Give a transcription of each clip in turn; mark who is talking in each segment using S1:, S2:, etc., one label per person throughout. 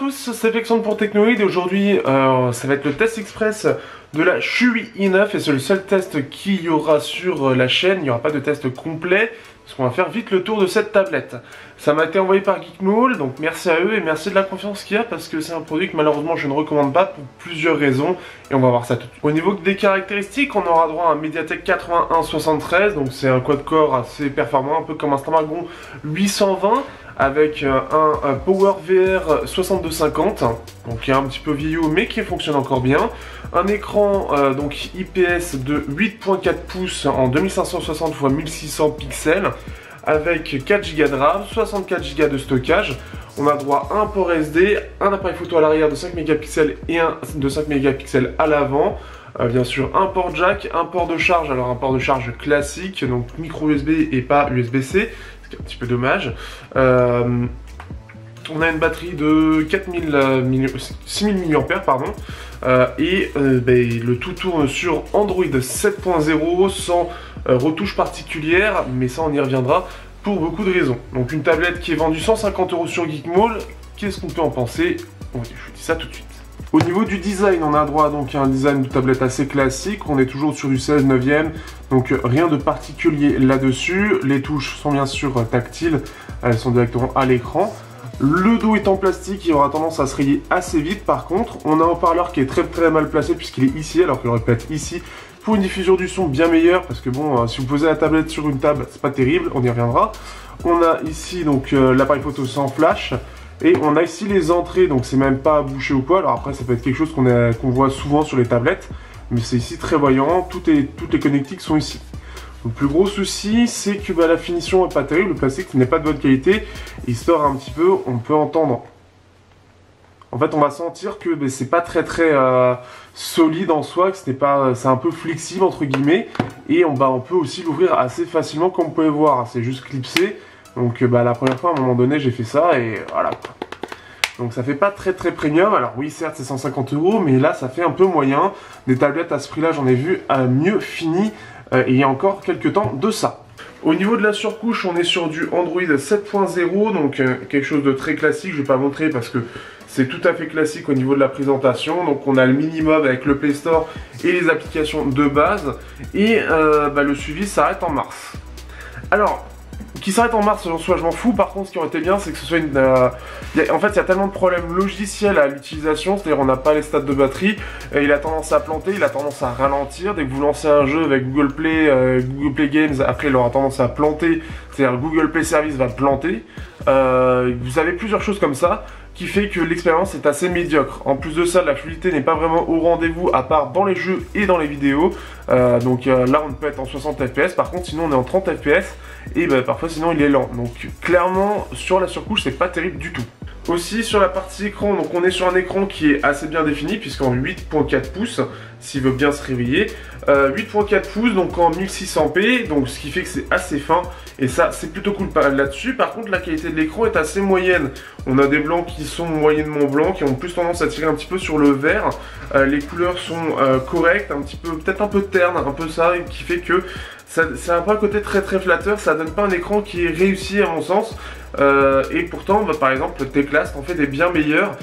S1: tous, c'est Flexion pour Technoid et aujourd'hui ça va être le test express de la Shui i9 et c'est le seul test qu'il y aura sur la chaîne, il n'y aura pas de test complet parce qu'on va faire vite le tour de cette tablette. Ça m'a été envoyé par Geekmall, donc merci à eux et merci de la confiance qu'il y a parce que c'est un produit que malheureusement je ne recommande pas pour plusieurs raisons et on va voir ça tout de suite. Au niveau des caractéristiques, on aura droit à un Mediatek 8173, donc c'est un quad-core assez performant, un peu comme un Snapdragon 820 avec un PowerVR 6250, donc qui est un petit peu vieillot mais qui fonctionne encore bien. Un écran donc IPS de 8.4 pouces en 2560 x 1600 pixels avec 4 Go de RAM, 64 Go de stockage. On a droit à un port SD, un appareil photo à l'arrière de 5 mégapixels et un de 5 mégapixels à l'avant. Bien sûr un port jack, un port de charge, alors un port de charge classique, donc micro USB et pas USB-C, c'est un petit peu dommage. On a une batterie de 6000 mAh pardon, et le tout tourne sur Android 7.0 sans retouche particulière, mais ça on y reviendra pour beaucoup de raisons. Donc une tablette qui est vendue 150 € sur Geekmall, qu'est-ce qu'on peut en penser? Je vous dis ça tout de suite. Au niveau du design, on a droit donc à un design de tablette assez classique, on est toujours sur du 16/9, donc rien de particulier là-dessus. Les touches sont bien sûr tactiles, elles sont directement à l'écran. Le dos est en plastique, il aura tendance à se rayer assez vite. Par contre, on a un haut-parleur qui est très mal placé puisqu'il est ici, alors qu'il aurait pu être ici pour une diffusion du son bien meilleure. Parce que bon, si vous posez la tablette sur une table, c'est pas terrible, on y reviendra. On a ici donc l'appareil photo sans flash. Et on a ici les entrées, donc c'est même pas bouché ou quoi. Alors après, ça peut être quelque chose qu'on voit souvent sur les tablettes. Mais c'est ici très voyant, toutes les connectiques sont ici. Le plus gros souci, c'est que la finition n'est pas terrible, le plastique n'est pas de bonne qualité. Histoire un petit peu, on peut entendre. En fait, on va sentir que c'est pas très solide en soi, que c'est un peu flexible entre guillemets. Et on peut aussi l'ouvrir assez facilement, comme vous pouvez voir. C'est juste clipsé. Donc la première fois, à un moment donné, j'ai fait ça et voilà. Donc ça fait pas très premium. Alors oui, certes, c'est 150 €, mais là, ça fait un peu moyen. Des tablettes à ce prix-là, j'en ai vu mieux fini. Et il y a encore quelques temps de ça. Au niveau de la surcouche, on est sur du Android 7.0, donc quelque chose de très classique. Je ne vais pas montrer parce que c'est tout à fait classique au niveau de la présentation. Donc on a le minimum avec le Play Store et les applications de base. Et le suivi s'arrête en mars. Alors, qui s'arrête en mars, en soi je m'en fous. Par contre, ce qui aurait été bien, c'est que ce soit une... en fait, il y a tellement de problèmes logiciels à l'utilisation, c'est-à-dire on n'a pas les stats de batterie, il a tendance à planter, il a tendance à ralentir. Dès que vous lancez un jeu avec Google Play Games, après il aura tendance à planter, c'est-à-dire Google Play Service va planter. Vous avez plusieurs choses comme ça qui fait que l'expérience est assez médiocre. En plus de ça, la fluidité n'est pas vraiment au rendez-vous, à part dans les jeux et dans les vidéos. Là, on peut être en 60 fps, par contre, sinon on est en 30 fps, et parfois sinon il est lent. Donc clairement, sur la surcouche, c'est pas terrible du tout. Aussi sur la partie écran, donc on est sur un écran qui est assez bien défini puisqu'en 8.4 pouces, s'il veut bien se réveiller, 8.4 pouces donc en 1600p, donc ce qui fait que c'est assez fin et ça c'est plutôt cool là-dessus. Par contre la qualité de l'écran est assez moyenne, on a des blancs qui sont moyennement blancs, qui ont plus tendance à tirer un petit peu sur le vert, les couleurs sont correctes, un petit peu, peut-être un peu terne, un peu ça, qui fait que ça n'a pas un côté très flatteur, ça donne pas un écran qui est réussi à mon sens. Et pourtant, par exemple, Teclast en fait des bien meilleurs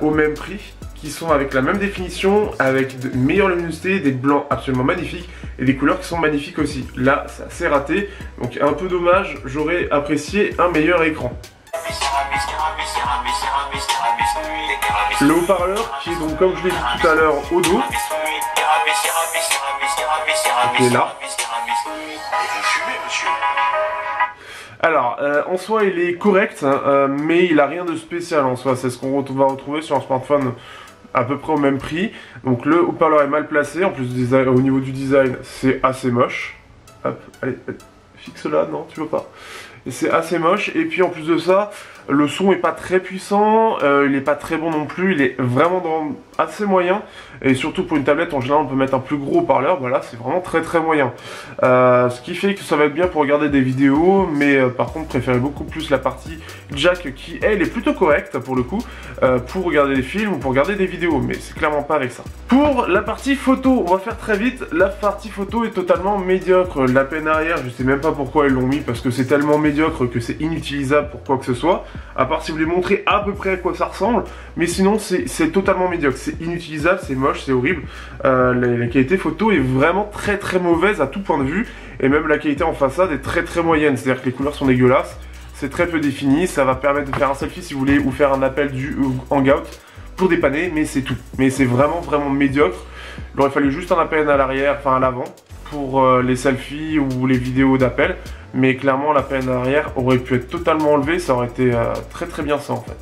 S1: au même prix, qui sont avec la même définition, avec de meilleure luminosité, des blancs absolument magnifiques et des couleurs qui sont magnifiques aussi. Là, c'est assez raté, donc un peu dommage, j'aurais apprécié un meilleur écran. Le haut-parleur qui est donc, comme je l'ai dit tout à l'heure, au dos, qui est là. Alors, en soi, il est correct, hein, mais il a rien de spécial en soi. C'est ce qu'on va retrouver sur un smartphone à peu près au même prix. Donc, le haut-parleur est mal placé. En plus, au niveau du design, c'est assez moche. Hop, allez, fixe-la, non, tu veux pas. Et c'est assez moche. Et puis, en plus de ça, le son est pas très puissant. Il est pas très bon non plus. Il est vraiment assez moyen. Et surtout pour une tablette, en général, on peut mettre un plus gros haut-parleur. Voilà, c'est vraiment très moyen. Ce qui fait que ça va être bien pour regarder des vidéos. Mais par contre, préférez beaucoup plus la partie jack qui, elle, est plutôt correcte pour le coup. Pour regarder des films ou pour regarder des vidéos. Mais c'est clairement pas avec ça. Pour la partie photo, on va faire très vite. La partie photo est totalement médiocre. La peine arrière, je sais même pas pas pourquoi ils l'ont mis, parce que c'est tellement médiocre que c'est inutilisable pour quoi que ce soit. À part si vous voulez montrer à peu près à quoi ça ressemble. Mais sinon, c'est totalement médiocre. C'est inutilisable, c'est moche, c'est horrible. La qualité photo est vraiment très très mauvaise à tout point de vue. Et même la qualité en façade est très très moyenne. C'est-à-dire que les couleurs sont dégueulasses. C'est très peu défini. Ça va permettre de faire un selfie si vous voulez, ou faire un appel du Hangout pour dépanner. Mais c'est tout. Mais c'est vraiment vraiment médiocre. Il aurait fallu juste un appel à l'arrière, enfin à l'avant, pour les selfies ou les vidéos d'appel, mais clairement la peine arrière aurait pu être totalement enlevée, ça aurait été très très bien ça en fait.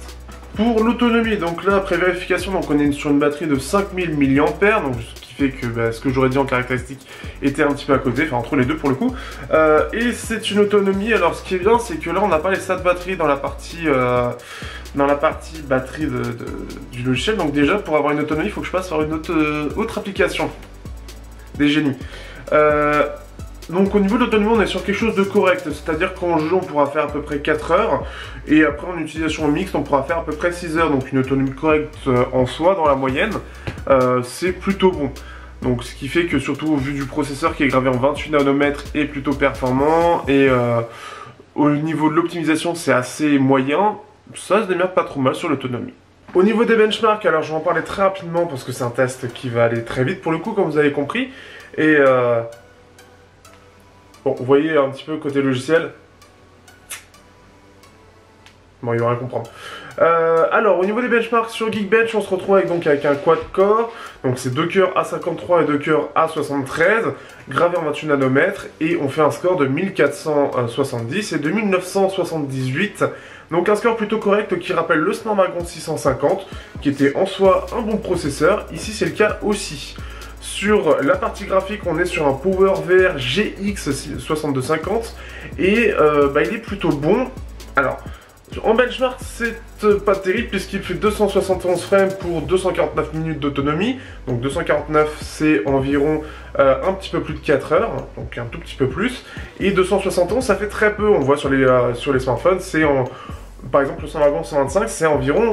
S1: Pour l'autonomie, donc là après vérification, donc on est sur une batterie de 5000 mAh, donc ce qui fait que ce que j'aurais dit en caractéristique était un petit peu à côté, enfin entre les deux pour le coup. Et c'est une autonomie, alors ce qui est bien c'est que là on n'a pas les stats batterie dans la partie batterie du logiciel, donc déjà pour avoir une autonomie il faut que je passe par une autre application. Des génies. Donc au niveau de l'autonomie on est sur quelque chose de correct, c'est-à-dire qu'en jeu on pourra faire à peu près 4 heures et après en utilisation mixte on pourra faire à peu près 6 heures, donc une autonomie correcte en soi dans la moyenne, c'est plutôt bon. Donc ce qui fait que surtout au vu du processeur qui est gravé en 28 nanomètres est plutôt performant et au niveau de l'optimisation c'est assez moyen, ça se démerde pas trop mal sur l'autonomie. Au niveau des benchmarks, alors je vais en parler très rapidement parce que c'est un test qui va aller très vite pour le coup comme vous avez compris. Et bon, vous voyez un petit peu côté logiciel. Bon, il va rien comprendre. Alors, au niveau des benchmarks sur Geekbench, on se retrouve avec un quad-core. Donc, c'est 2 cœurs A53 et 2 cœurs A73, gravé en 28 nanomètres. Et on fait un score de 1470 et 2978. Donc, un score plutôt correct qui rappelle le Snapdragon 650, qui était en soi un bon processeur. Ici, c'est le cas aussi. Sur la partie graphique, on est sur un PowerVR GX 6250 et il est plutôt bon. Alors, en benchmark, c'est pas terrible puisqu'il fait 271 frames pour 249 minutes d'autonomie. Donc 249, c'est environ un petit peu plus de 4 heures, donc un tout petit peu plus. Et 271, ça fait très peu. On voit sur les smartphones, c'est par exemple le Snapdragon 125, c'est environ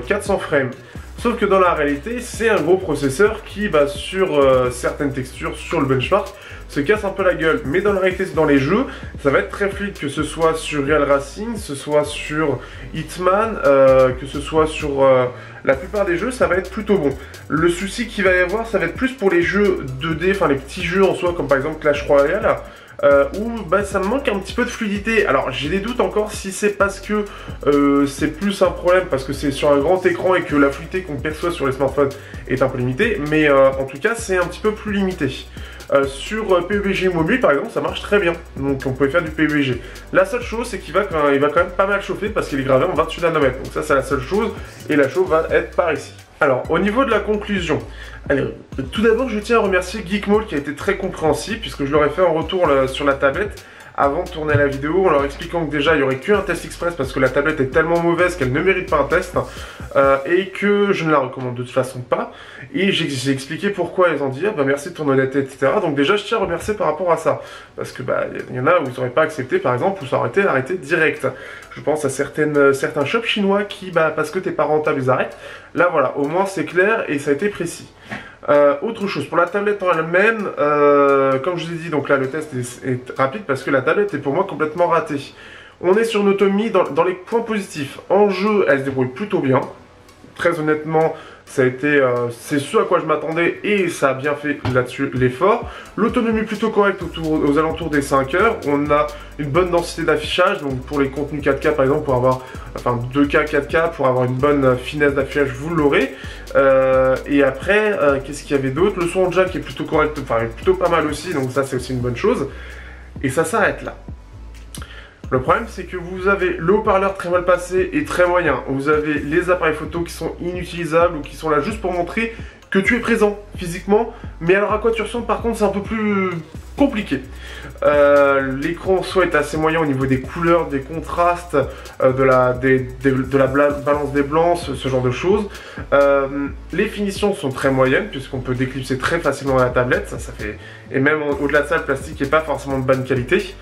S1: 400 frames. Sauf que dans la réalité, c'est un gros processeur qui, sur certaines textures, sur le benchmark, se casse un peu la gueule. Mais dans la réalité, dans les jeux, ça va être très fluide, que ce soit sur Real Racing, que ce soit sur Hitman, que ce soit sur la plupart des jeux, ça va être plutôt bon. Le souci qu'il va y avoir, ça va être plus pour les jeux 2D, enfin les petits jeux en soi, comme par exemple Clash Royale, où ça me manque un petit peu de fluidité. Alors j'ai des doutes encore si c'est parce que c'est plus un problème parce que c'est sur un grand écran et que la fluidité qu'on perçoit sur les smartphones est un peu limitée, mais en tout cas c'est un petit peu plus limité. Sur PUBG mobile par exemple ça marche très bien, donc on peut faire du PUBG. La seule chose c'est qu'il va quand même pas mal chauffer parce qu'il est gravé en 28 nanomètres, donc ça c'est la seule chose et la chauffe va être par ici. Alors, au niveau de la conclusion, allez, tout d'abord, je tiens à remercier Geekmall qui a été très compréhensif puisque je leur ai fait un retour sur la tablette avant de tourner la vidéo en leur expliquant que déjà il n'y aurait qu'un test express parce que la tablette est tellement mauvaise qu'elle ne mérite pas un test et que je ne la recommande de toute façon pas. Et j'ai expliqué pourquoi ils ont dit merci de ton honnêteté, etc. Donc déjà je tiens à remercier par rapport à ça parce que il y en a où ils n'auraient pas accepté par exemple, ou ça aurait été arrêté direct. Je pense à certains shops chinois qui parce que t'es pas rentable ils arrêtent. Là voilà, au moins c'est clair et ça a été précis. Autre chose, pour la tablette en elle-même, comme je vous ai dit, donc là le test est rapide parce que la tablette est pour moi complètement ratée. On est sur une autonomie dans les points positifs. En jeu, elle se débrouille plutôt bien. Très honnêtement, ça a été, c'est ce à quoi je m'attendais et ça a bien fait là-dessus l'effort. L'autonomie plutôt correcte aux alentours des 5 heures. On a une bonne densité d'affichage, donc pour les contenus 4K par exemple, pour avoir, 2K, 4K, pour avoir une bonne finesse d'affichage, vous l'aurez. Et après, qu'est-ce qu'il y avait d'autre? Le son jack est plutôt correct, plutôt pas mal aussi, donc ça c'est aussi une bonne chose. Et ça s'arrête là. Le problème c'est que vous avez le haut-parleur très mal passé et très moyen. Vous avez les appareils photo qui sont inutilisables ou qui sont là juste pour montrer que tu es présent physiquement. Mais alors à quoi tu ressembles par contre c'est un peu plus compliqué. L'écran en soi est assez moyen au niveau des couleurs, des contrastes, de la balance des blancs, ce genre de choses. Les finitions sont très moyennes puisqu'on peut déclipser très facilement la tablette, ça fait... et même au-delà de ça le plastique n'est pas forcément de bonne qualité.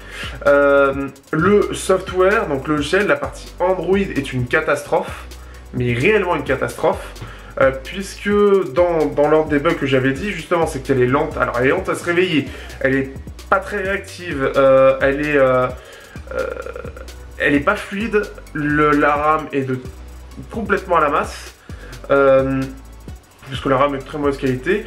S1: Le software, donc le logiciel, la partie Android est une catastrophe, mais réellement une catastrophe. Puisque dans l'ordre des bugs que j'avais dit justement c'est qu'elle est lente, alors elle est lente à se réveiller, elle est pas très réactive, elle est pas fluide, la RAM est complètement à la masse, puisque la RAM est de très mauvaise qualité,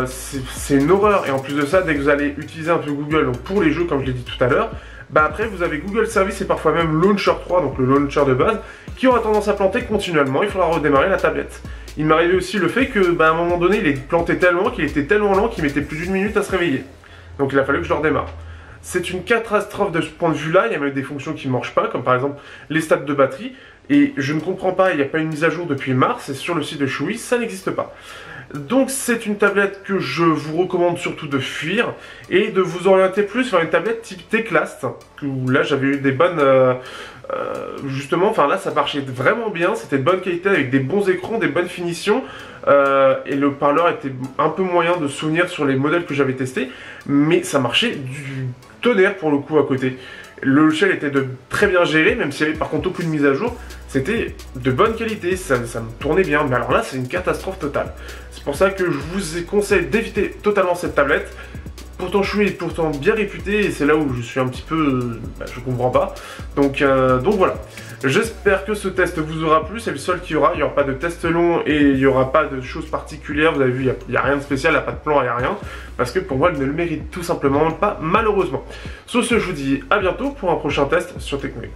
S1: c'est une horreur. Et en plus de ça, dès que vous allez utiliser un peu Google, donc pour les jeux comme je l'ai dit tout à l'heure, bah après vous avez Google Service et parfois même Launcher 3, donc le launcher de base, qui aura tendance à planter continuellement. Il faudra redémarrer la tablette. Il m'est arrivé aussi le fait que, bah, à un moment donné, il est planté tellement qu'il était tellement lent qu'il mettait plus d'une minute à se réveiller. Donc il a fallu que je le redémarre. C'est une catastrophe de ce point de vue-là. Il y a même des fonctions qui ne marchent pas, comme par exemple les stats de batterie. Et je ne comprends pas, il n'y a pas une mise à jour depuis mars, et sur le site de Chewy, ça n'existe pas. Donc c'est une tablette que je vous recommande surtout de fuir et de vous orienter plus vers une tablette type Teclast, où là j'avais eu des bonnes... justement, enfin là ça marchait vraiment bien, c'était de bonne qualité avec des bons écrans, des bonnes finitions, et le parleur était un peu moyen de souvenir sur les modèles que j'avais testés, mais ça marchait du tonnerre pour le coup à côté. Le logiciel était très bien géré, même s'il y avait par contre aucune mise à jour, c'était de bonne qualité, ça me tournait bien, mais alors là c'est une catastrophe totale. C'est pour ça que je vous conseille d'éviter totalement cette tablette. Pourtant Chewy est pourtant bien réputé et c'est là où je suis un petit peu... je comprends pas. Donc voilà. J'espère que ce test vous aura plu, c'est le seul qu'il y aura. Il n'y aura pas de test long et il n'y aura pas de choses particulières. Vous avez vu, il n'y a rien de spécial, il n'y a pas de plan, il n'y a rien. Parce que pour moi, il ne le mérite tout simplement pas, malheureusement. Sur ce, je vous dis à bientôt pour un prochain test sur Technoweb.